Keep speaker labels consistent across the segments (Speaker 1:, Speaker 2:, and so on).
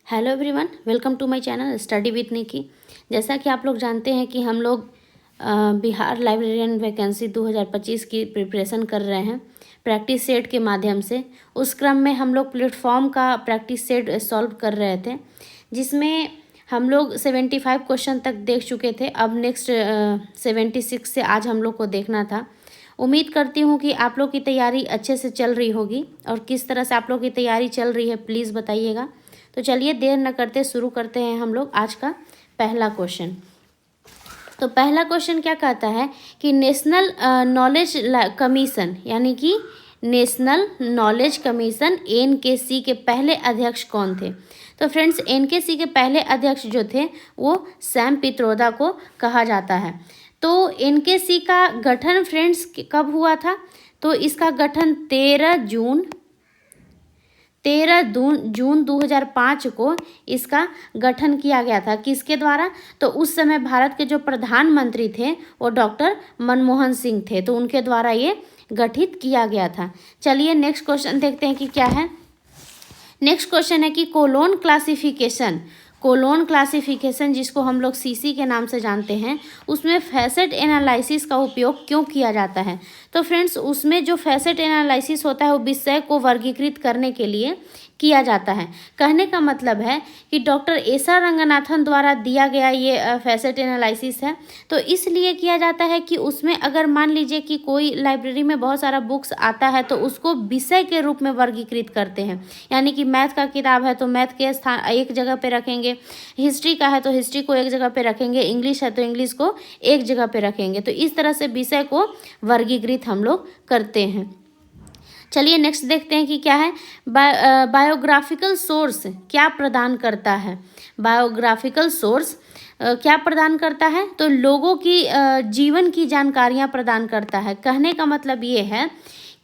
Speaker 1: Hello everyone, welcome to my channel study with Nikki. जैसा कि आप लोग जानते हैं कि हम लोग बिहार लाइब्रेरियन वैकेंसी 2025 की प्रिपरेशन कर रहे हैं प्रैक्टिस सेट के माध्यम से। उस क्रम में हम लोग प्लेटफॉर्म का प्रैक्टिस सेट सॉल्व कर रहे थे, जिसमें हम लोग 75 क्वेश्चन तक देख चुके थे। अब नेक्स्ट 76 से आज हम लोग को देखना था। उम्मीद करती हूँ कि आप लोग की तैयारी अच्छे से चल रही होगी, और किस तरह से आप लोग की तैयारी चल रही है प्लीज़ बताइएगा। तो चलिए देर न करते शुरू करते हैं हम लोग आज का पहला क्वेश्चन। तो पहला क्वेश्चन क्या कहता है कि नेशनल नॉलेज कमीशन यानी कि नेशनल नॉलेज कमीशन एनकेसी के पहले अध्यक्ष कौन थे। तो फ्रेंड्स, एनकेसी के पहले अध्यक्ष जो थे वो सैम पित्रोदा को कहा जाता है। तो एनकेसी का गठन फ्रेंड्स कब हुआ था? तो इसका गठन 13 जून 2005 को इसका गठन किया गया था। किसके द्वारा? तो उस समय भारत के जो प्रधानमंत्री थे वो डॉक्टर मनमोहन सिंह थे, तो उनके द्वारा ये गठित किया गया था। चलिए नेक्स्ट क्वेश्चन देखते हैं कि क्या है। नेक्स्ट क्वेश्चन है कि कोलोन क्लासिफिकेशन जिसको हम लोग सीसी के नाम से जानते हैं, उसमें फैसेट एनालिसिस का उपयोग क्यों किया जाता है। तो फ्रेंड्स, उसमें जो फैसेट एनालिसिस होता है वो विषय को वर्गीकृत करने के लिए किया जाता है। कहने का मतलब है कि डॉक्टर एस.आर. रंगनाथन द्वारा दिया गया ये फैसेट एनालिसिस है। तो इसलिए किया जाता है कि उसमें अगर मान लीजिए कि कोई लाइब्रेरी में बहुत सारा बुक्स आता है तो उसको विषय के रूप में वर्गीकृत करते हैं। यानी कि मैथ का किताब है तो मैथ के स्थान एक जगह पे रखेंगे, हिस्ट्री का है तो हिस्ट्री को एक जगह पे रखेंगे, इंग्लिश है तो इंग्लिश को एक जगह पे रखेंगे। तो इस तरह से विषय को वर्गीकृत हम लोग करते हैं। चलिए नेक्स्ट देखते हैं कि क्या है। बायोग्राफिकल सोर्स क्या प्रदान करता है? बायोग्राफिकल सोर्स क्या प्रदान करता है? तो लोगों की जीवन की जानकारियां प्रदान करता है। कहने का मतलब ये है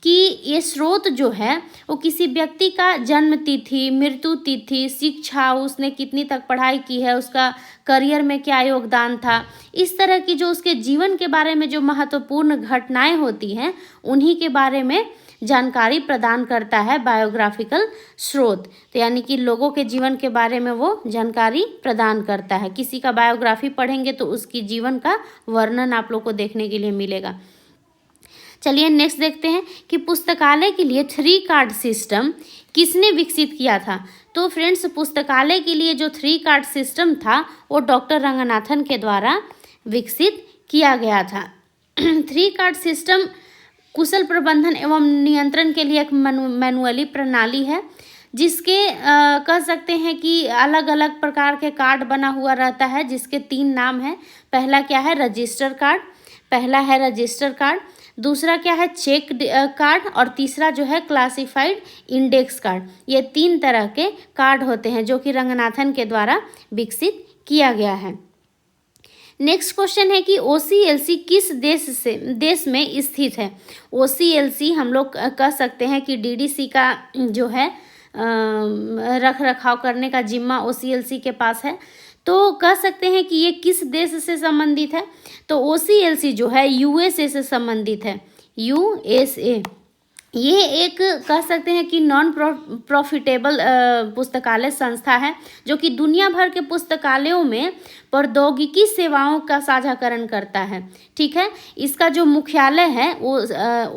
Speaker 1: कि ये स्रोत जो है वो किसी व्यक्ति का जन्म तिथि, मृत्यु तिथि, शिक्षा, उसने कितनी तक पढ़ाई की है, उसका करियर में क्या योगदान था, इस तरह की जो उसके जीवन के बारे में जो महत्वपूर्ण घटनाएं होती हैं उन्हीं के बारे में जानकारी प्रदान करता है बायोग्राफिकल स्रोत। तो यानी कि लोगों के जीवन के बारे में वो जानकारी प्रदान करता है। किसी का बायोग्राफी पढ़ेंगे तो उसकी जीवन का वर्णन आप लोग को देखने के लिए मिलेगा। चलिए नेक्स्ट देखते हैं कि पुस्तकालय के लिए 3 कार्ड सिस्टम किसने विकसित किया था। तो फ्रेंड्स, पुस्तकालय के लिए जो 3 कार्ड सिस्टम था वो डॉक्टर रंगनाथन के द्वारा विकसित किया गया था। 3 कार्ड सिस्टम कुशल प्रबंधन एवं नियंत्रण के लिए एक मैनुअली प्रणाली है, जिसके कह सकते हैं कि अलग अलग प्रकार के कार्ड बना हुआ रहता है, जिसके 3 नाम है। पहला क्या है? Register card. दूसरा क्या है? Check card. और तीसरा जो है क्लासिफाइड इंडेक्स कार्ड। ये 3 तरह के कार्ड होते हैं जो कि रंगनाथन के द्वारा विकसित किया गया है। नेक्स्ट क्वेश्चन है कि OCLC किस देश में स्थित है। OCLC हम लोग कह सकते हैं कि DDC का जो है रख रखाव करने का जिम्मा OCLC के पास है। तो कह सकते हैं कि ये किस देश से संबंधित है। तो OCLC जो है USA से संबंधित है। USA ये एक कह सकते हैं कि नॉन प्रॉफिटेबल पुस्तकालय संस्था है, जो कि दुनिया भर के पुस्तकालयों में प्रौद्योगिकी सेवाओं का साझाकरण करता है। ठीक है, इसका जो मुख्यालय है वो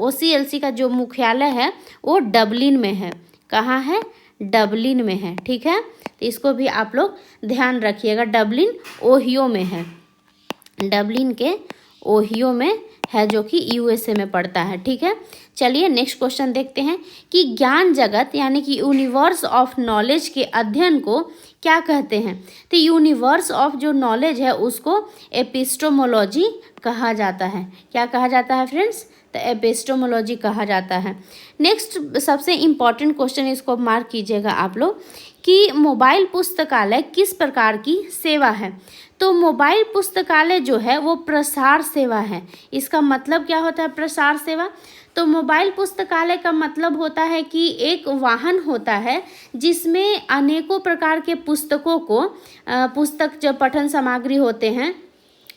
Speaker 1: OCLC का जो मुख्यालय है वो डबलिन में है। कहाँ है? डबलिन में है। ठीक है, तो इसको भी आप लोग ध्यान रखिएगा। डबलिन ओहियो में है। डबलिन के ओहियो में है, जो कि USA में पड़ता है। ठीक है, चलिए नेक्स्ट क्वेश्चन देखते हैं कि ज्ञान जगत यानी कि यूनिवर्स ऑफ नॉलेज के अध्ययन को क्या कहते हैं। तो यूनिवर्स ऑफ जो नॉलेज है उसको एपिस्टोमोलॉजी कहा जाता है। क्या कहा जाता है फ्रेंड्स? तो एपिस्टोमोलॉजी कहा जाता है। नेक्स्ट सबसे इम्पॉर्टेंट क्वेश्चन, इसको मार्क कीजिएगा आप लोग, कि मोबाइल पुस्तकालय किस प्रकार की सेवा है। तो मोबाइल पुस्तकालय जो है वो प्रसार सेवा है। इसका मतलब क्या होता है प्रसार सेवा? तो मोबाइल पुस्तकालय का मतलब होता है कि एक वाहन होता है जिसमें अनेकों प्रकार के पुस्तकों को पुस्तक जो पठन सामग्री होते हैं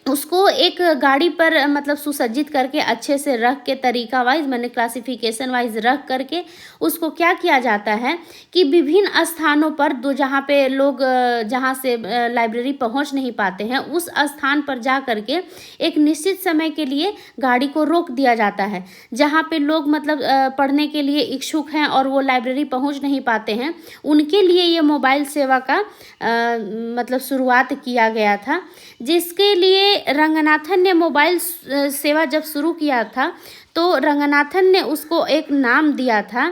Speaker 1: उसको एक गाड़ी पर मतलब सुसज्जित करके अच्छे से रख के तरीका वाइज मैंने क्लासिफिकेशन वाइज रख करके उसको क्या किया जाता है कि विभिन्न स्थानों पर जहाँ पे लोग जहाँ से लाइब्रेरी पहुँच नहीं पाते हैं उस स्थान पर जा करके एक निश्चित समय के लिए गाड़ी को रोक दिया जाता है। जहाँ पे लोग मतलब पढ़ने के लिए इच्छुक हैं और वो लाइब्रेरी पहुँच नहीं पाते हैं उनके लिए ये मोबाइल सेवा का मतलब शुरुआत किया गया था, जिसके लिए रंगनाथन ने मोबाइल सेवा जब शुरू किया था तो रंगनाथन ने उसको एक नाम दिया था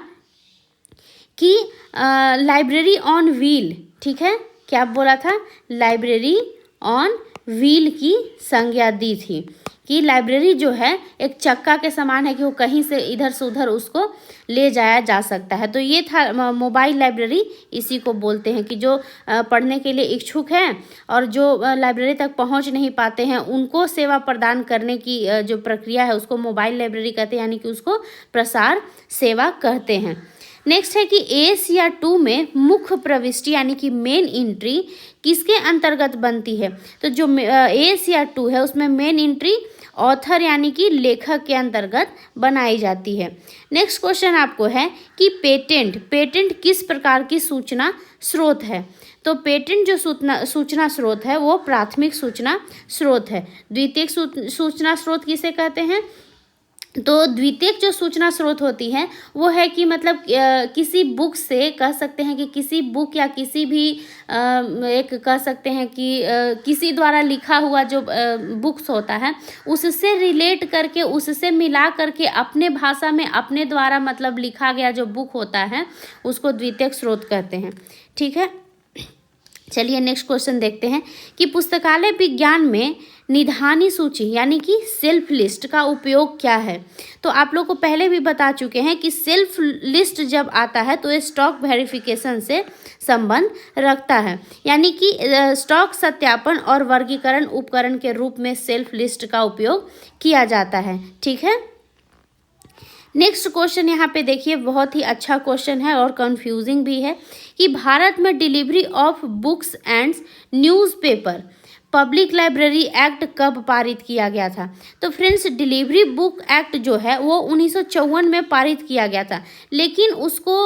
Speaker 1: कि लाइब्रेरी ऑन व्हील। ठीक है, क्या बोला था? लाइब्रेरी ऑन व्हील की संज्ञा दी थी कि लाइब्रेरी जो है एक चक्का के समान है कि वो कहीं से इधर से उधर उसको ले जाया जा सकता है। तो ये था मोबाइल लाइब्रेरी, इसी को बोलते हैं कि जो पढ़ने के लिए इच्छुक हैं और जो लाइब्रेरी तक पहुंच नहीं पाते हैं उनको सेवा प्रदान करने की जो प्रक्रिया है उसको मोबाइल लाइब्रेरी कहते हैं, यानी कि उसको प्रसार सेवा कहते हैं। नेक्स्ट है कि एशिया 2 में मुख्य प्रविष्टि यानी कि मेन एंट्री किसके अंतर्गत बनती है? तो जो एशिया 2 है उसमें मेन एंट्री ऑथर यानी कि लेखक के अंतर्गत बनाई जाती है। नेक्स्ट क्वेश्चन आपको है कि पेटेंट किस प्रकार की सूचना स्रोत है? तो पेटेंट जो सूचना स्रोत है वो प्राथमिक सूचना स्रोत है। द्वितीयक सूचना स्रोत किसे कहते हैं? तो द्वितीयक जो सूचना स्रोत होती है वो है कि मतलब किसी बुक से कह सकते हैं कि किसी बुक या किसी भी एक कह सकते हैं कि किसी द्वारा लिखा हुआ जो बुक्स होता है उससे रिलेट करके उससे मिला करके अपने भाषा में अपने द्वारा मतलब लिखा गया जो बुक होता है उसको द्वितीयक स्रोत कहते हैं। ठीक है, चलिए नेक्स्ट क्वेश्चन देखते हैं कि पुस्तकालय विज्ञान में निधानी सूची यानी कि सेल्फ लिस्ट का उपयोग क्या है? तो आप लोग को पहले भी बता चुके हैं कि सेल्फ लिस्ट जब आता है तो ये स्टॉक वेरिफिकेशन से संबंध रखता है, यानी कि स्टॉक सत्यापन और वर्गीकरण उपकरण के रूप में सेल्फ लिस्ट का उपयोग किया जाता है। ठीक है, नेक्स्ट क्वेश्चन यहाँ पे देखिए, बहुत ही अच्छा क्वेश्चन है और कंफ्यूजिंग भी है कि भारत में delivery of books and newspaper public library act कब पारित किया गया था? तो फ्रेंड्स डिलीवरी बुक एक्ट जो है वो 1954 में पारित किया गया था, लेकिन उसको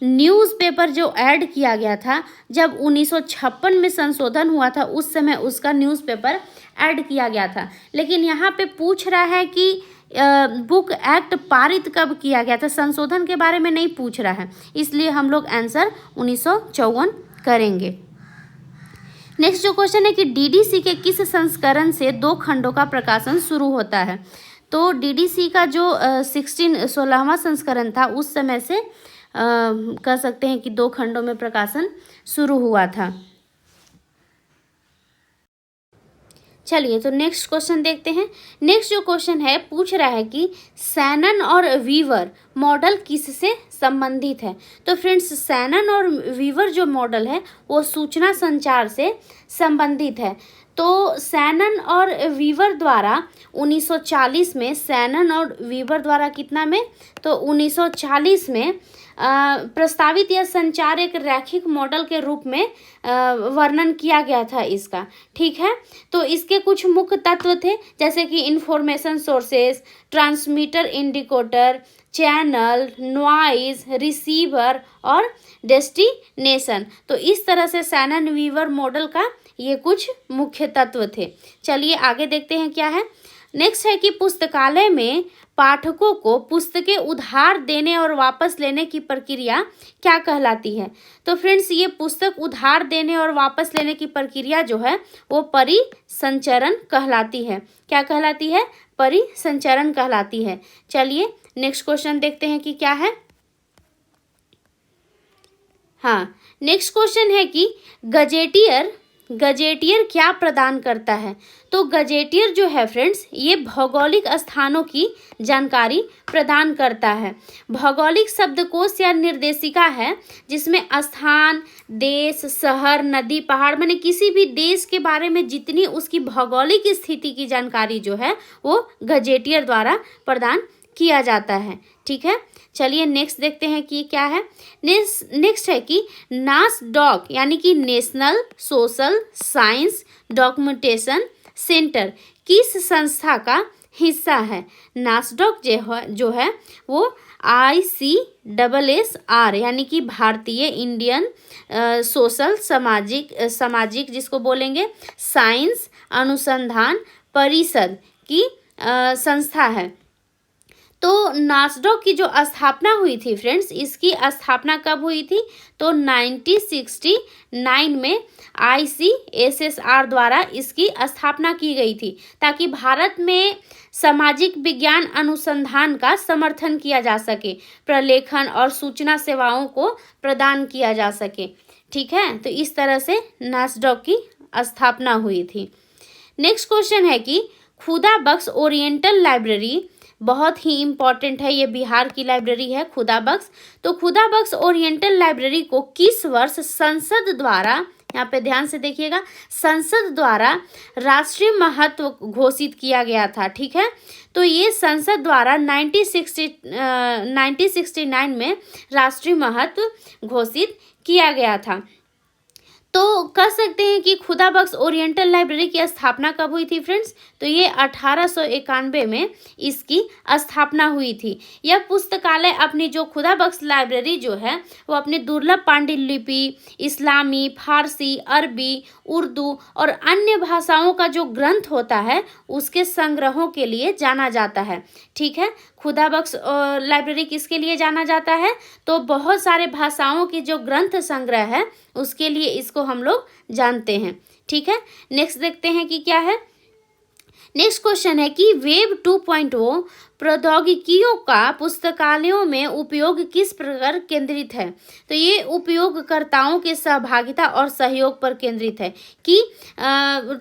Speaker 1: न्यूज़पेपर जो ऐड किया गया था जब 1956 में संशोधन हुआ था उस समय उसका न्यूज़पेपर ऐड किया गया था। लेकिन यहाँ पे पूछ रहा है कि बुक एक्ट पारित कब किया गया था, संशोधन के बारे में नहीं पूछ रहा है, इसलिए हम लोग आंसर 1954 करेंगे। नेक्स्ट जो क्वेश्चन है कि डीडीसी के किस संस्करण से 2 खंडों का प्रकाशन शुरू होता है? तो डीडीसी का जो 16वां संस्करण था उस समय से कह सकते हैं कि 2 खंडों में प्रकाशन शुरू हुआ था। चलिए तो नेक्स्ट क्वेश्चन देखते हैं। नेक्स्ट जो क्वेश्चन है पूछ रहा है कि शैनन और वीवर मॉडल किससे संबंधित है? तो फ्रेंड्स शैनन और वीवर जो मॉडल है वो सूचना संचार से संबंधित है। तो शैनन और वीवर द्वारा 1940 में शैनन और वीवर द्वारा कितना में? तो 1940 में प्रस्तावित यह संचार एक रैखिक मॉडल के रूप में वर्णन किया गया था इसका। ठीक है, तो इसके कुछ मुख्य तत्व थे जैसे कि information sources, transmitter indicator, channel, noise, receiver और डेस्टिनेशन। तो इस तरह से शैनन वीवर मॉडल का ये कुछ मुख्य तत्व थे। चलिए आगे देखते हैं क्या है। नेक्स्ट है कि पुस्तकालय में पाठकों को पुस्तकें उधार देने और वापस लेने की प्रक्रिया क्या कहलाती है? तो फ्रेंड्स ये पुस्तक उधार देने और वापस लेने की प्रक्रिया जो है वो परिसंचरण कहलाती है। क्या कहलाती है? परिसंचरण कहलाती है। चलिए नेक्स्ट क्वेश्चन देखते हैं कि क्या है। हाँ, नेक्स्ट क्वेश्चन है कि गजेटियर क्या प्रदान करता है? तो गजेटियर जो है फ्रेंड्स ये भौगोलिक स्थानों की जानकारी प्रदान करता है। भौगोलिक शब्दकोश या निर्देशिका है जिसमें स्थान, देश, शहर, नदी, पहाड़ माने किसी भी देश के बारे में जितनी उसकी भौगोलिक स्थिति की जानकारी जो है वो गजेटियर द्वारा प्रदान किया जाता है। ठीक है, चलिए नेक्स्ट देखते हैं कि क्या है। नेक्स्ट है कि नासडॉक यानी कि national social science documentation centre किस संस्था का हिस्सा है? नासडॉक जो है वो ICSSR यानी कि भारतीय इंडियन सोशल सामाजिक जिसको बोलेंगे साइंस अनुसंधान परिषद की संस्था है। तो नासडॉक की जो स्थापना हुई थी फ्रेंड्स, इसकी स्थापना कब हुई थी? तो 1969 में ICSSR द्वारा इसकी स्थापना की गई थी ताकि भारत में सामाजिक विज्ञान अनुसंधान का समर्थन किया जा सके, प्रलेखन और सूचना सेवाओं को प्रदान किया जा सके। ठीक है, तो इस तरह से नासडॉक की स्थापना हुई थी। नेक्स्ट क्वेश्चन है कि खुदा बख्श ओरिएंटल लाइब्रेरी बहुत ही इम्पॉर्टेंट है, ये बिहार की लाइब्रेरी है खुदा बख्श। तो खुदा बख्श ओरिएंटल लाइब्रेरी को किस वर्ष संसद द्वारा, यहाँ पे ध्यान से देखिएगा, संसद द्वारा राष्ट्रीय महत्व घोषित किया गया था। ठीक है, तो ये संसद द्वारा 1969 में राष्ट्रीय महत्व घोषित किया गया था। तो कह सकते हैं कि खुदा बख्श ओरिएंटल लाइब्रेरी की स्थापना कब हुई थी फ्रेंड्स? तो ये 1891 में इसकी स्थापना हुई थी। यह पुस्तकालय अपनी जो खुदा बख्श लाइब्रेरी जो है वो अपनी दुर्लभ पांडुलिपि, इस्लामी, फारसी, अरबी, उर्दू और अन्य भाषाओं का जो ग्रंथ होता है उसके संग्रहों के लिए जाना जाता है। ठीक है, खुदा बख्श लाइब्रेरी किसके लिए जाना जाता है? तो बहुत सारे भाषाओं के जो ग्रंथ संग्रह है उसके लिए इसको हम लोग जानते हैं। ठीक है, नेक्स्ट देखते हैं कि क्या है। नेक्स्ट क्वेश्चन है कि वेब 2.0 प्रौद्योगिकियों का पुस्तकालयों में उपयोग किस प्रकार केंद्रित है? तो ये उपयोगकर्ताओं के सहभागिता और सहयोग पर केंद्रित है कि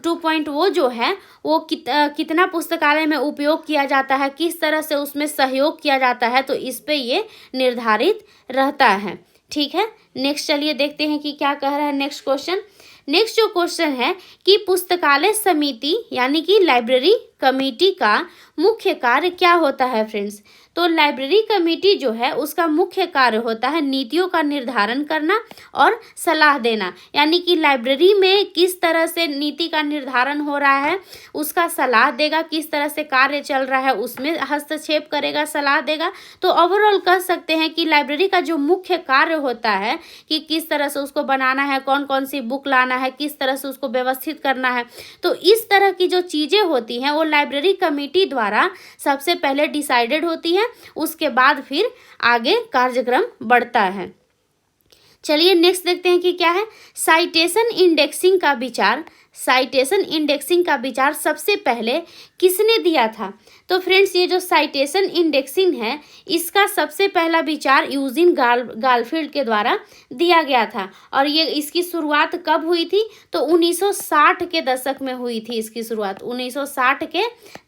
Speaker 1: 2.0 जो है वो कितना पुस्तकालय में उपयोग किया जाता है, किस तरह से उसमें सहयोग किया जाता है, तो इस पे ये निर्धारित रहता है। ठीक है, नेक्स्ट चलिए देखते हैं कि क्या कह रहा है नेक्स्ट क्वेश्चन। नेक्स्ट जो क्वेश्चन है कि पुस्तकालय समिति यानी कि लाइब्रेरी कमेटी का मुख्य कार्य क्या होता है फ्रेंड्स? तो लाइब्रेरी कमेटी जो है उसका मुख्य कार्य होता है नीतियों का निर्धारण करना और सलाह देना, यानी कि लाइब्रेरी में किस तरह से नीति का निर्धारण हो रहा है उसका सलाह देगा, किस तरह से कार्य चल रहा है उसमें हस्तक्षेप करेगा, सलाह देगा। तो ओवरऑल कह सकते हैं कि लाइब्रेरी का जो मुख्य कार्य होता है कि किस तरह से उसको बनाना है, कौन कौन सी बुक लाना है, किस तरह से उसको व्यवस्थित करना है, तो इस तरह की जो चीज़ें होती हैं वो लाइब्रेरी कमेटी द्वारा सबसे पहले डिसाइडेड होती है, उसके बाद फिर आगे कार्यक्रम बढ़ता है। चलिए नेक्स्ट देखते हैं कि क्या है। साइटेशन इंडेक्सिंग का विचार, साइटेशन इंडेक्सिंग का विचार सबसे पहले किसने दिया था? तो फ्रेंड्स ये जो साइटेशन इंडेक्सिंग है इसका सबसे पहला विचार यूजिन गारफील्ड के द्वारा दिया गया था। और ये इसकी शुरुआत कब हुई थी? तो 1960 के दशक में हुई थी इसकी शुरुआत, 1960 के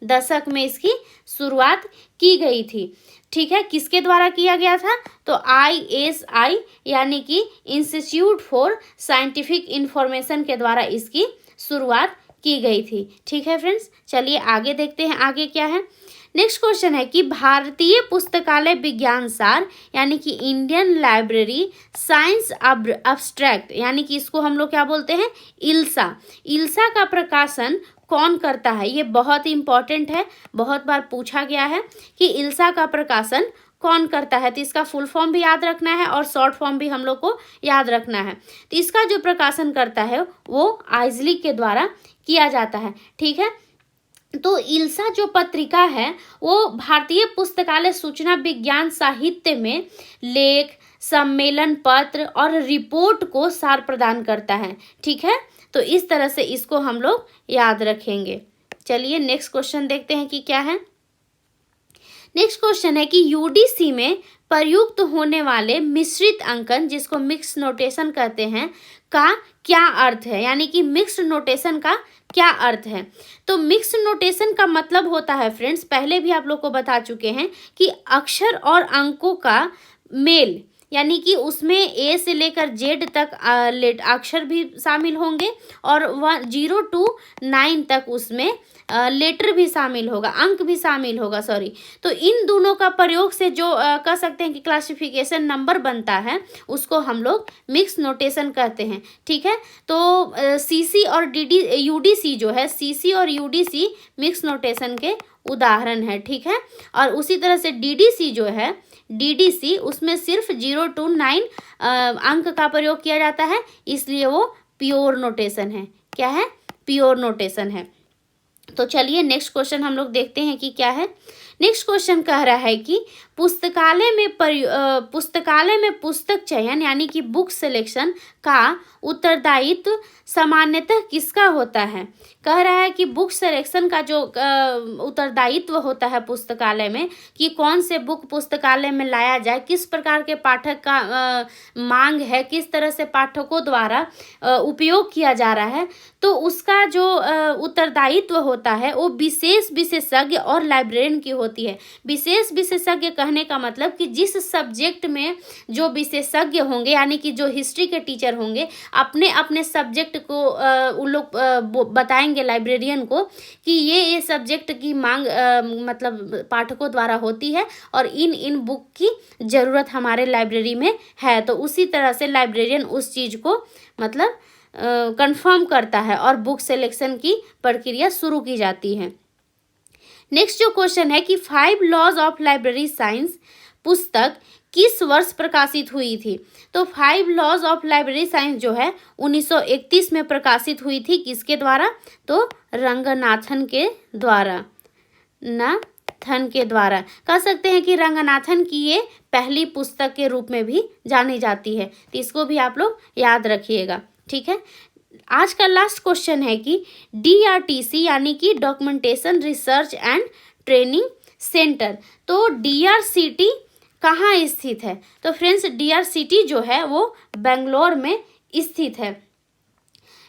Speaker 1: दशक में इसकी शुरुआत की गई थी। ठीक है, किसके द्वारा किया गया था? तो ISI यानी कि इंस्टीट्यूट फॉर साइंटिफिक इंफॉर्मेशन के द्वारा इसकी शुरुआत की गई थी। ठीक है फ्रेंड्स, चलिए आगे देखते हैं आगे क्या है। नेक्स्ट क्वेश्चन है कि भारतीय पुस्तकालय विज्ञान सार यानी कि इंडियन लाइब्रेरी साइंस अब्स्ट्रैक्ट यानी कि इसको हम लोग क्या बोलते हैं? इल्सा। इल्सा का प्रकाशन कौन करता है? ये बहुत इंपॉर्टेंट है, बहुत बार पूछा गया है कि इल्सा का प्रकाशन कौन करता है। तो इसका फुल फॉर्म भी याद रखना है और शॉर्ट फॉर्म भी हम लोग को याद रखना है। तो इसका जो प्रकाशन करता है वो आइजली के द्वारा किया जाता है। ठीक है, तो इल्सा जो पत्रिका है वो भारतीय पुस्तकालय सूचना विज्ञान साहित्य में लेख, सम्मेलन पत्र और रिपोर्ट को सार प्रदान करता है। ठीक है, तो इस तरह से इसको हम लोग याद रखेंगे। चलिए नेक्स्ट क्वेश्चन देखते हैं कि क्या है। नेक्स्ट क्वेश्चन है कि यूडीसी में प्रयुक्त होने वाले मिश्रित अंकन जिसको मिक्स नोटेशन कहते हैं का क्या अर्थ है? यानी कि मिक्स नोटेशन का क्या अर्थ है? तो मिक्स नोटेशन का मतलब होता है फ्रेंड्स, पहले भी आप लोग को बता चुके हैं कि अक्षर और अंकों का मेल यानी कि उसमें ए से लेकर जेड तक अक्षर भी शामिल होंगे और 0 to 9 तक उसमें लेटर भी शामिल होगा, अंक भी शामिल होगा, सॉरी। तो इन दोनों का प्रयोग से जो कह सकते हैं कि क्लासिफिकेशन नंबर बनता है उसको हम लोग मिक्स नोटेशन कहते हैं, ठीक है। तो सीसी और यूडीसी जो है, सीसी और यूडीसी मिक्स नोटेशन के उदाहरण है, ठीक है। और उसी तरह से डीडीसी जो है, डीडीसी उसमें सिर्फ 0 to 9 अंक का प्रयोग किया जाता है, इसलिए वो प्योर नोटेशन है। क्या है? प्योर नोटेशन है। तो चलिए नेक्स्ट क्वेश्चन हम लोग देखते हैं कि क्या है। नेक्स्ट क्वेश्चन कह रहा है कि पुस्तकालय में पुस्तक चयन यानी कि बुक सिलेक्शन का उत्तरदायित्व सामान्यतः किसका होता है। कह रहा है कि बुक सिलेक्शन का जो उत्तरदायित्व होता है पुस्तकालय में, कि कौन से बुक पुस्तकालय में लाया जाए, किस प्रकार के पाठक का मांग है, किस तरह से पाठकों द्वारा उपयोग किया जा रहा है, तो उसका जो उत्तरदायित्व होता है वो विशेष विशेषज्ञ और लाइब्रेरियन की होती है। विशेष विशेषज्ञ कहने का मतलब कि जिस सब्जेक्ट में जो विशेषज्ञ होंगे, यानी कि जो हिस्ट्री के टीचर होंगे, अपने अपने सब्जेक्ट को उन लोग बताएंगे लाइब्रेरियन को कि ये सब्जेक्ट की मांग मतलब पाठकों द्वारा होती है और इन बुक की ज़रूरत हमारे लाइब्रेरी में है। तो उसी तरह से लाइब्रेरियन उस चीज़ को मतलब कंफर्म करता है और बुक सिलेक्शन की प्रक्रिया शुरू की जाती है। नेक्स्ट जो क्वेश्चन है कि 5 लॉज ऑफ लाइब्रेरी साइंस पुस्तक किस वर्ष प्रकाशित हुई थी। तो 5 लॉज ऑफ लाइब्रेरी साइंस जो है 1931 में प्रकाशित हुई थी। किसके द्वारा? तो रंगनाथन के द्वारा, नाथन के द्वारा। कह सकते हैं कि रंगनाथन की ये पहली पुस्तक के रूप में भी जानी जाती है, तो इसको भी आप लोग याद रखिएगा, ठीक है। आज का लास्ट क्वेश्चन है कि DRTC यानी कि documentation research and training centre, तो DRCT कहाँ स्थित है। तो फ्रेंड्स DRCT जो है वो बेंगलोर में स्थित है।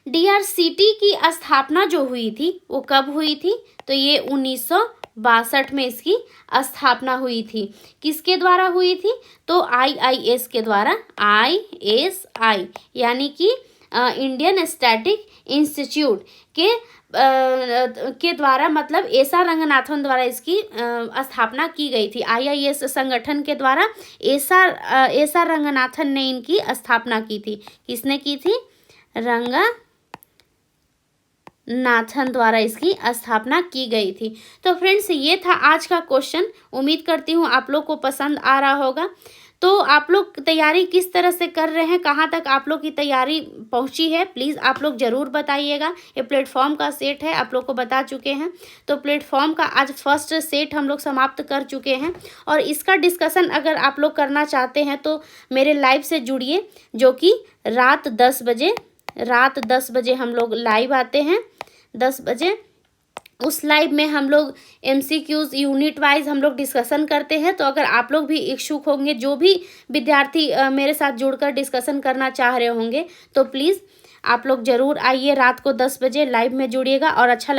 Speaker 1: DRCT की स्थापना जो हुई थी वो कब हुई थी? तो ये 1962 में इसकी स्थापना हुई थी। किसके द्वारा हुई थी? तो IIS के द्वारा, ISI यानी कि इंडियन स्टैटिक इंस्टीट्यूट के द्वारा, मतलब एसा रंगनाथन द्वारा इसकी स्थापना की गई थी। IIS संगठन के द्वारा एसा रंगनाथन ने इनकी स्थापना की थी। किसने की थी? रंगनाथन द्वारा इसकी स्थापना की गई थी। तो फ्रेंड्स ये था आज का क्वेश्चन। उम्मीद करती हूँ आप लोग को पसंद आ रहा होगा। तो आप लोग तैयारी किस तरह से कर रहे हैं, कहाँ तक आप लोग की तैयारी पहुंची है, प्लीज़ आप लोग ज़रूर बताइएगा। ये प्लेटफॉर्म का सेट है, आप लोग को बता चुके हैं। तो प्लेटफॉर्म का आज फर्स्ट सेट हम लोग समाप्त कर चुके हैं और इसका डिस्कशन अगर आप लोग करना चाहते हैं तो मेरे लाइव से जुड़िए, जो कि रात 10 बजे हम लोग लाइव आते हैं, 10 बजे। उस लाइव में हम लोग MCQs यूनिट वाइज हम लोग डिस्कशन करते हैं। तो अगर आप लोग भी इच्छुक होंगे, जो भी विद्यार्थी मेरे साथ जुड़कर डिस्कशन करना चाह रहे होंगे, तो प्लीज़ आप लोग ज़रूर आइए, रात को 10 बजे लाइव में जुड़िएगा और अच्छा